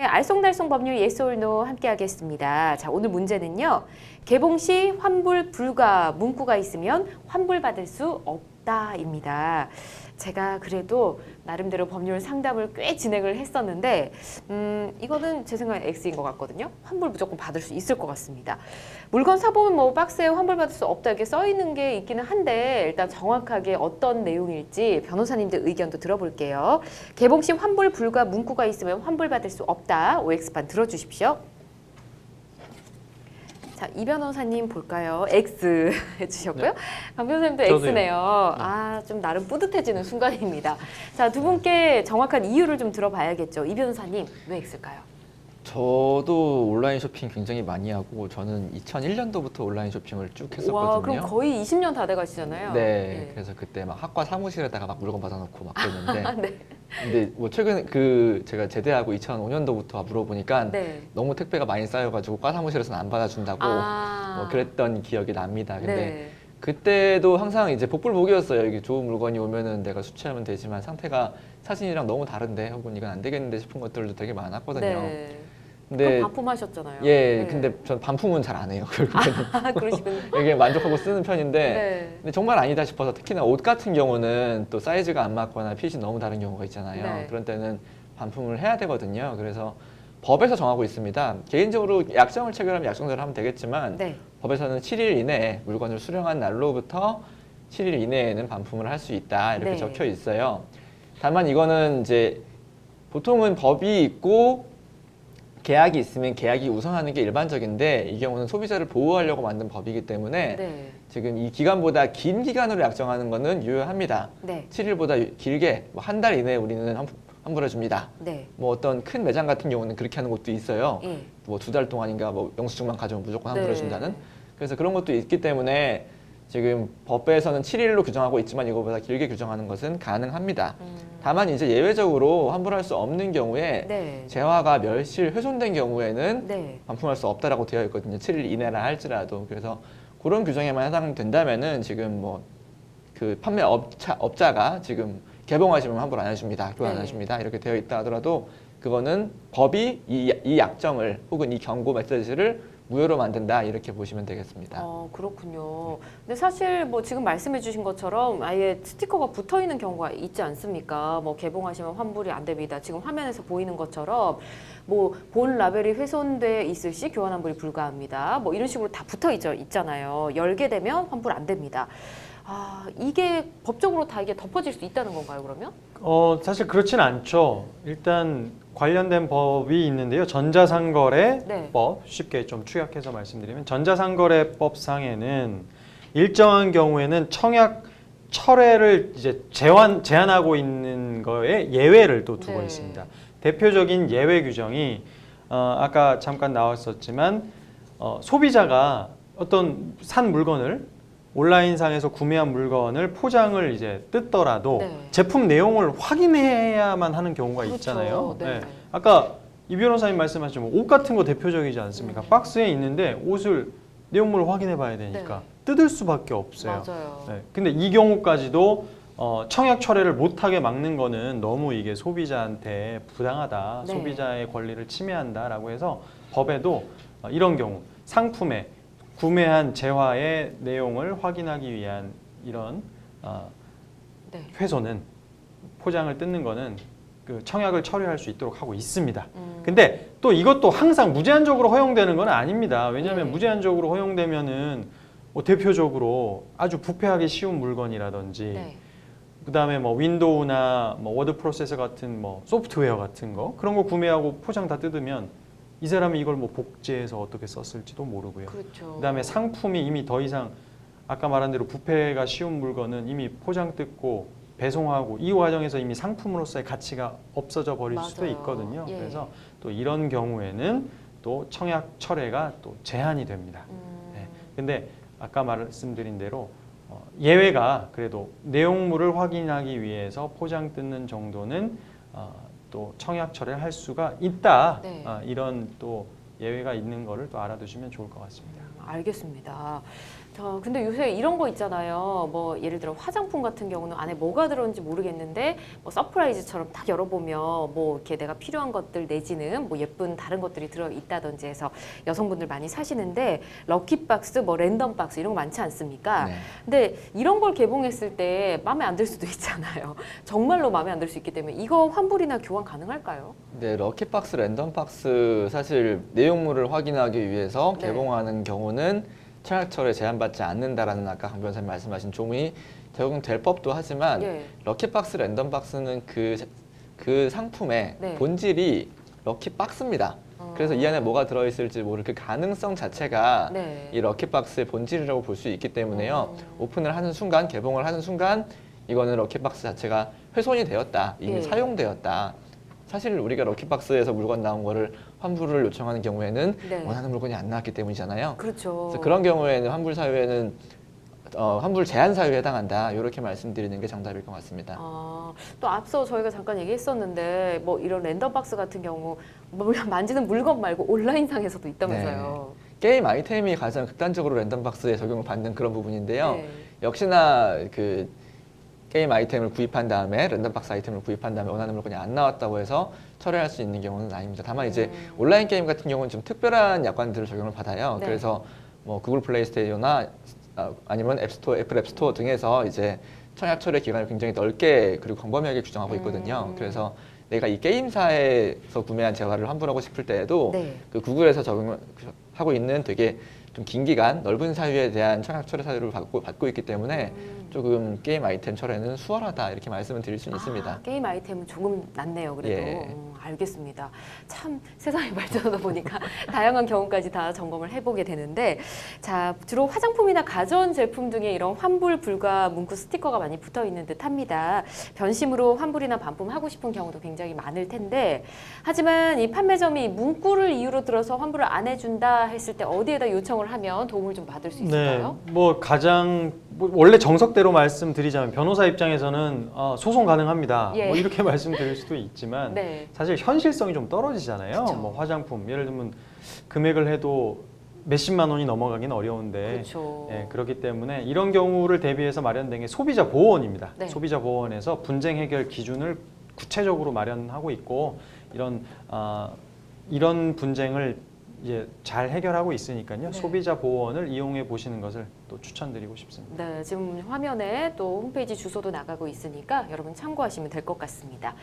알쏭달쏭 법률 yes or no 함께 하겠습니다. 자, 오늘 문제는요. 개봉 시 환불 불가 문구가 있으면 환불받을 수 없다입니다. 제가 그래도 나름대로 법률 상담을 꽤 진행을 했었는데 이거는 제 생각엔 X인 것 같거든요. 환불 무조건 받을 수 있을 것 같습니다. 물건 사보면 뭐 박스에 환불받을 수 없다 이렇게 써 있는 게 있기는 한데 일단 정확하게 어떤 내용일지 변호사님들 의견도 들어볼게요. 개봉 시 환불 불가 문구가 있으면 환불받을 수 없다. OX판 들어주십시오. 자, 이 변호사님 볼까요? X 해주셨고요. 네. 강 변호사님도 저도요. X네요. 아, 좀 나름 뿌듯해지는 순간입니다. 자, 두 분께 정확한 이유를 좀 들어봐야겠죠. 이 변호사님, 왜 X일까요? 저도 온라인 쇼핑 굉장히 많이 하고 저는 2001년도부터 온라인 쇼핑을 쭉 했었거든요. 와, 그럼 거의 20년 다 돼가시잖아요. 네, 그래서 그때 막 학과 사무실에다가 막 물건 받아놓고 막 그랬는데 네. 근데 뭐 최근 제가 제대하고 2005년도부터 물어보니까 네. 너무 택배가 많이 쌓여가지고 과 사무실에서는 안 받아준다고 뭐 그랬던 기억이 납니다. 근데 네. 그때도 항상 이제 복불복이었어요. 이게 좋은 물건이 오면은 내가 수취하면 되지만 상태가 사진이랑 너무 다른데 혹은 이건 안 되겠는데 싶은 것들도 되게 많았거든요. 네. 근데 그럼 반품하셨잖아요. 예, 네. 근데 전 반품은 잘 안 해요. 결국에는 아, 그러시군요. 이게 만족하고 쓰는 편인데 네. 근데 정말 아니다 싶어서 특히나 옷 같은 경우는 또 사이즈가 안 맞거나 핏이 너무 다른 경우가 있잖아요. 네. 그런 때는 반품을 해야 되거든요. 그래서 법에서 정하고 있습니다. 개인적으로 약정을 체결하면 약정대로 하면 되겠지만 네. 법에서는 7일 이내에 물건을 수령한 날로부터 7일 이내에는 반품을 할 수 있다 이렇게 네. 적혀 있어요. 다만 이거는 이제 보통은 법이 있고 계약이 있으면 계약이 우선하는 게 일반적인데 이 경우는 소비자를 보호하려고 만든 법이기 때문에 네. 지금 이 기간보다 긴 기간으로 약정하는 것은 유효합니다. 네. 7일보다 길게 뭐 한 달 이내에 우리는 환불해 줍니다. 네. 뭐 어떤 큰 매장 같은 경우는 그렇게 하는 곳도 있어요. 예. 뭐 2달 동안인가 뭐 영수증만 가져오면 무조건 환불해 네. 준다는. 그래서 그런 것도 있기 때문에 지금 법에서는 7일로 규정하고 있지만 이거보다 길게 규정하는 것은 가능합니다. 다만 이제 예외적으로 환불할 수 없는 경우에 네. 재화가 멸실, 훼손된 경우에는 네. 반품할 수 없다라고 되어 있거든요. 7일 이내라 할지라도. 그래서 그런 규정에만 해당된다면은 지금 뭐 그 판매 업자가 지금 개봉하시면 환불 안 해줍니다. 교환 안 네. 해줍니다. 이렇게 되어 있다 하더라도 그거는 법이 이 약정을 혹은 이 경고 메시지를 무효로 만든다 이렇게 보시면 되겠습니다. 그렇군요. 근데 사실 뭐 지금 말씀해 주신 것처럼 아예 스티커가 붙어 있는 경우가 있지 않습니까? 뭐 개봉하시면 환불이 안 됩니다. 지금 화면에서 보이는 것처럼 뭐 본 라벨이 훼손돼 있을 시 교환 환불이 불가합니다. 뭐 이런 식으로 다 붙어 있잖아요. 열게 되면 환불 안 됩니다. 아, 이게 법적으로 다 이게 덮어질 수 있다는 건가요, 그러면? 사실 그렇진 않죠. 일단 관련된 법이 있는데요. 전자상거래법, 쉽게 좀 축약해서 말씀드리면 전자상거래법 상에는 일정한 경우에는 청약 철회를 이제 제한하고 있는 거에 예외를 또 두고 네. 있습니다. 대표적인 예외 규정이 아까 잠깐 나왔었지만 소비자가 어떤 산 물건을 온라인상에서 구매한 물건을 포장을 이제 뜯더라도 네. 제품 내용을 확인해야만 하는 경우가 그렇죠. 있잖아요. 네. 아까 이 변호사님 말씀하신 옷 같은 거 대표적이지 않습니까? 박스에 있는데 옷을 내용물을 확인해 봐야 되니까 뜯을 수밖에 없어요. 맞아요. 네. 근데 이 경우까지도 청약 철회를 못하게 막는 거는 너무 이게 소비자한테 부당하다, 네. 소비자의 권리를 침해한다라고 해서 법에도 이런 경우 상품에 구매한 재화의 내용을 확인하기 위한 이런 네. 훼손은 포장을 뜯는 거는 그 청약을 철회할 수 있도록 하고 있습니다. 근데 또 이것도 항상 무제한적으로 허용되는 건 아닙니다. 왜냐하면 네. 무제한적으로 허용되면은 뭐 대표적으로 아주 부패하기 쉬운 물건이라든지 네. 그다음에 뭐 윈도우나 뭐 워드 프로세서 같은 뭐 소프트웨어 같은 거 그런 거 구매하고 포장 다 뜯으면 이 사람이 이걸 뭐 복제해서 어떻게 썼을지도 모르고요. 그렇죠. 그다음에 상품이 이미 더 이상 아까 말한 대로 부패가 쉬운 물건은 이미 포장 뜯고 배송하고 이 과정에서 이미 상품으로서의 가치가 없어져 버릴 수도 맞아요. 있거든요. 예. 그래서 또 이런 경우에는 또 청약 철회가 또 제한이 됩니다. 네. 근데 아까 말씀드린 대로 예외가 그래도 내용물을 확인하기 위해서 포장 뜯는 정도는 또 청약 철회를 할 수가 있다. 네. 이런 또 예외가 있는 거를 또 알아두시면 좋을 것 같습니다. 알겠습니다. 근데 요새 이런 거 있잖아요. 뭐 예를 들어 화장품 같은 경우는 안에 뭐가 들었는지 모르겠는데 뭐 서프라이즈처럼 딱 열어보면 뭐 이렇게 내가 필요한 것들 내지는 뭐 예쁜 다른 것들이 들어 있다든지 해서 여성분들 많이 사시는데 럭키박스, 뭐 랜덤박스 이런 거 많지 않습니까? 네. 근데 이런 걸 개봉했을 때 마음에 안 들 수도 있잖아요. 정말로 마음에 안 들 수 있기 때문에 이거 환불이나 교환 가능할까요? 네, 럭키박스, 랜덤박스 사실 내용물을 확인하기 위해서 네. 개봉하는 경우는 청약철에 제한받지 않는다라는 아까 강 변호사님 말씀하신 조문이 적용될 법도 하지만 예. 럭키박스, 랜덤박스는 그 상품의 네. 본질이 럭키박스입니다. 그래서 이 안에 뭐가 들어있을지 모를 그 가능성 자체가 네. 이 럭키박스의 본질이라고 볼 수 있기 때문에요. 오픈을 하는 순간, 개봉을 하는 순간 이거는 럭키박스 자체가 훼손이 되었다. 이미 예. 사용되었다. 사실 우리가 럭키박스에서 물건 나온 거를 환불을 요청하는 경우에는 네. 원하는 물건이 안 나왔기 때문이잖아요. 그렇죠. 그래서 그런 경우에는 환불 사유에는 환불 제한 사유에 해당한다. 이렇게 말씀드리는 게 정답일 것 같습니다. 또 앞서 저희가 잠깐 얘기했었는데 뭐 이런 랜덤박스 같은 경우 뭐 만지는 물건 말고 온라인상에서도 있다면서요. 게임 아이템이 가장 극단적으로 랜덤박스에 적용을 받는 그런 부분인데요. 네. 역시나 그 게임 아이템을 구입한 다음에 랜덤박스 아이템을 구입한 다음에 원하는 물건이 안 나왔다고 해서 철회할 수 있는 경우는 아닙니다. 다만 이제 온라인 게임 같은 경우는 좀 특별한 약관들을 적용을 받아요. 네. 그래서 뭐 구글 플레이 스토어나 아니면 앱스토어, 애플 앱스토어 등에서 이제 청약 철회 기간을 굉장히 넓게 그리고 광범위하게 규정하고 있거든요. 그래서 내가 이 게임사에서 구매한 재화를 환불하고 싶을 때에도 네. 그 구글에서 적용하고 있는 되게 좀 긴 기간 넓은 사유에 대한 청약 철회 사유를 받고 있기 때문에 조금 게임 아이템 철회는 수월하다 이렇게 말씀을 드릴 수는 있습니다. 게임 아이템은 조금 낫네요. 그래도 예. 알겠습니다. 참 세상이 발전하다 보니까 다양한 경우까지 다 점검을 해보게 되는데 자 주로 화장품이나 가전 제품 등에 이런 환불 불가 문구 스티커가 많이 붙어 있는 듯합니다. 변심으로 환불이나 반품하고 싶은 경우도 굉장히 많을 텐데 하지만 이 판매점이 문구를 이유로 들어서 환불을 안 해준다 했을 때 어디에다 요청을 하면 도움을 좀 받을 수 있을까요? 네, 뭐 가장 원래 정석대로 말씀드리자면 변호사 입장에서는 소송 가능합니다. 예. 뭐 이렇게 말씀드릴 수도 있지만 네. 사실 현실성이 좀 떨어지잖아요. 그쵸. 뭐 화장품 예를 들면 금액을 해도 몇십만 원이 넘어가기는 어려운데 그렇죠. 예, 그렇기 때문에 이런 경우를 대비해서 마련된 게 소비자 보호원입니다. 네. 소비자 보호원에서 분쟁 해결 기준을 구체적으로 마련하고 있고 이런 분쟁을 이제 잘 해결하고 있으니까요. 네. 소비자 보호원을 이용해 보시는 것을 또 추천드리고 싶습니다. 네, 지금 화면에 또 홈페이지 주소도 나가고 있으니까 여러분 참고하시면 될 것 같습니다.